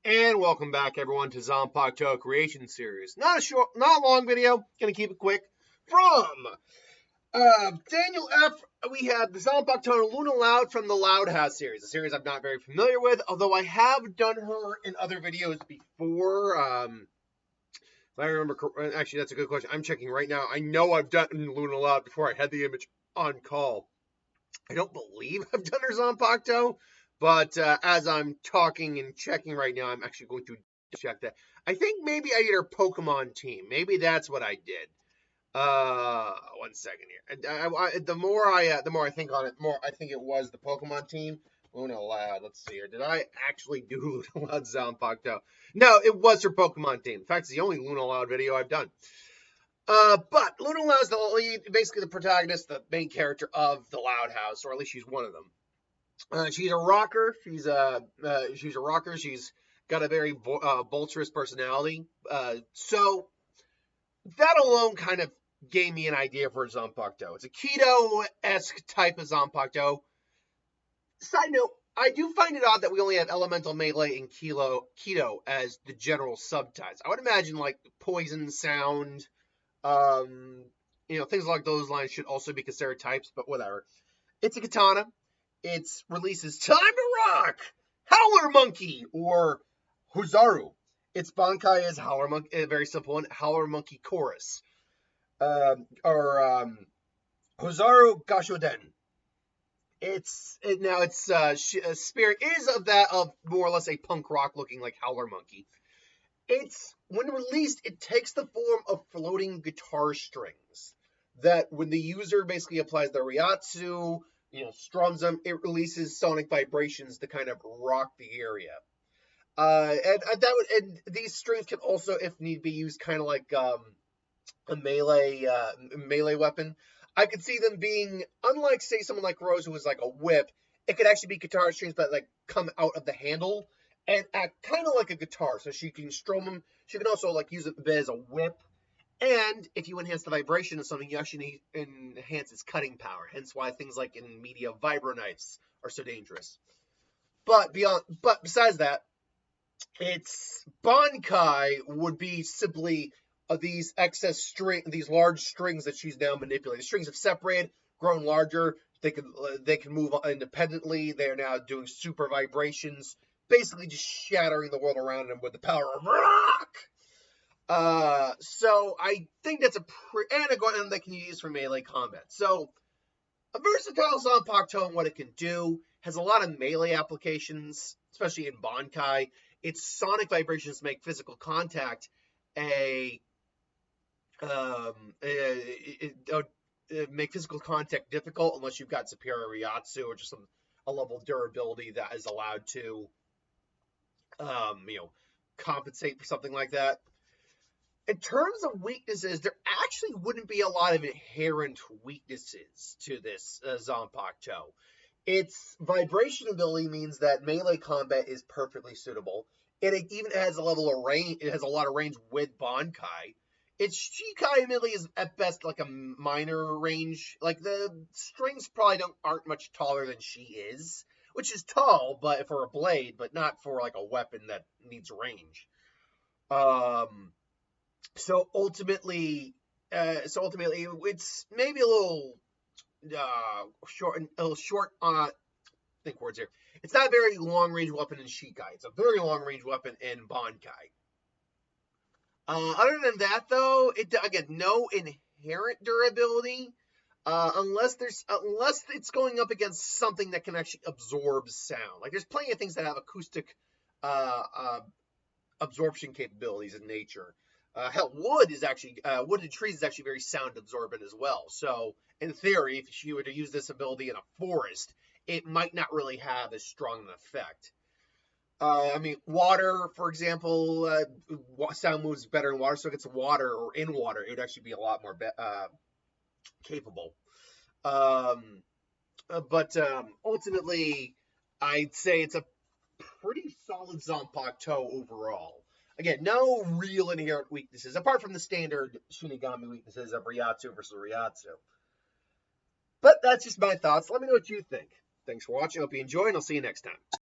And welcome back, everyone, to Zanpakuto Creation Series. Not a long video. Gonna keep it quick. From Daniel F., we have the Zanpakuto Luna Loud from the Loud House series, a series I'm not very familiar with, although I have done her in other videos before. If I remember, actually, that's a good question. I'm checking right now. I know I've done Luna Loud before I had the image on call. I don't believe I've done her Zanpakuto, but as I'm talking and checking right now, I'm actually going to check that. I think maybe I did her Pokemon team. Maybe that's what I did. 1 second here. The more I think on it, the more I think it was the Pokemon team. Luna Loud. Let's see here. Did I actually do Luna Loud Zanpakuto? No, it was her Pokemon team. In fact, it's the only Luna Loud video I've done. But Luna Loud is the lead, basically the protagonist, the main character of the Loud House, or at least she's one of them. She's a rocker. She's a rocker. She's got a very vulturous personality. So that alone kind of gave me an idea for Zanpakuto. It's a keto-esque type of Zanpakuto. Side note, I do find it odd that we only have Elemental, Melee, and Keto as the general subtypes. I would imagine like Poison, Sound, things like those lines should also be considered types, but whatever. It's a katana. It releases Time to Rock, Howler Monkey, or Hozaru. Its Bankai is Howler Monkey, a very simple one, Howler Monkey Chorus. Hozaru Gashoden. Its spirit is of more or less a punk rock looking like Howler Monkey. When released, it takes the form of floating guitar strings that when the user basically applies the Ryatsu, strums them, it releases sonic vibrations to kind of rock the area. And these strings can also, if need be, used kind of like a melee weapon. I could see them being, unlike, say, someone like Rose, who was like a whip, it could actually be guitar strings, but like come out of the handle and act kind of like a guitar. So she can strum them. She can also like use it as a whip. And if you enhance the vibration of something, you actually enhance its cutting power. Hence why things like in media vibro knives are so dangerous. But besides that, its Bankai would be simply these these large strings that she's now manipulating. The strings have separated, grown larger. They can move independently. They are now doing super vibrations, basically just shattering the world around them with the power of rock. So I think that's and they can use for melee combat. So a versatile Zanpakuto and what it can do has a lot of melee applications, especially in Bankai. Its sonic vibrations make physical contact make physical contact difficult unless you've got superior Ryatsu or just a level of durability that is allowed to compensate for something like that. In terms of weaknesses, there actually wouldn't be a lot of inherent weaknesses to this Zanpakuto. Its vibration ability means that melee combat is perfectly suitable. It even has a level of range. It has a lot of range with Bankai. Its Shikai ability is at best like a minor range. Like the strings probably aren't much taller than she is, which is tall, but for a blade, but not for like a weapon that needs range. So ultimately, it's maybe a little short. Think words here. It's not a very long range weapon in Shikai. It's a very long range weapon in Bankai. Other than that, though, no inherent durability, unless it's going up against something that can actually absorb sound. Like there's plenty of things that have acoustic absorption capabilities in nature. Hell, wooded trees is actually very sound absorbent as well. So in theory, if you were to use this ability in a forest, it might not really have as strong an effect. Water, for example, sound moves better in water, so if it's water or in water, it would actually be a lot more capable. But ultimately, I'd say it's a pretty solid Zanpakuto overall. Again, no real inherent weaknesses, apart from the standard Shinigami weaknesses of Ryatsu versus Ryatsu. But that's just my thoughts. Let me know what you think. Thanks for watching. Hope you enjoy, and I'll see you next time.